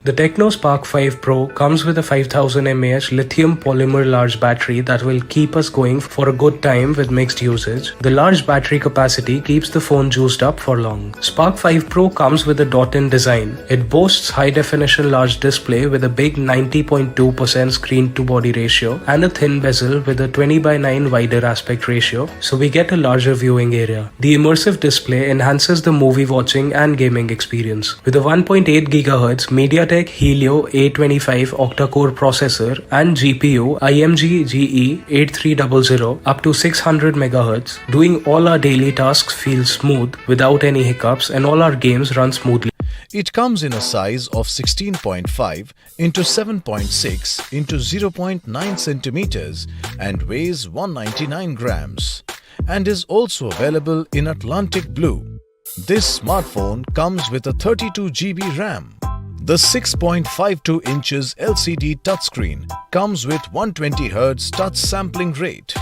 The Techno Spark 5 Pro comes with a 5000 mAh lithium polymer large battery that will keep us going for a good time with mixed usage. The large battery capacity keeps the phone juiced up for long. Spark 5 Pro comes with a dot-in design. It boasts high-definition large display with a big 90.2% screen-to-body ratio and a thin bezel with a 20:9 wider aspect ratio, so we get a larger viewing area. The immersive display enhances the movie watching and gaming experience. With a 1.8 GHz MediaTek Helio A25 octa-core processor and GPU IMG GE 8300 up to 600 MHz, doing all our daily tasks feels smooth without any hiccups and all our games run smoothly. It comes in a size of 16.5 into 7.6 into 0.9 centimeters and weighs 199 grams and is also available in Atlantic Blue. This smartphone comes with a 32 GB RAM. The 6.52 inches LCD touchscreen comes with 120 Hz touch sampling rate.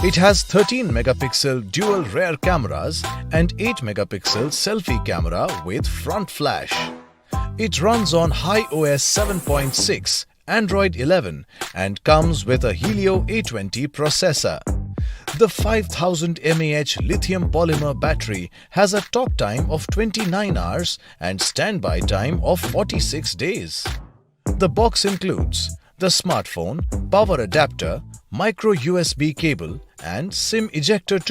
It has 13 megapixel dual rear cameras and 8 megapixel selfie camera with front flash. It runs on iOS 7.6, Android 11 and comes with a Helio A20 processor. The 5000 mAh lithium polymer battery has a talk time of 29 hours and standby time of 46 days. The box includes the smartphone, power adapter, micro USB cable and SIM ejector too.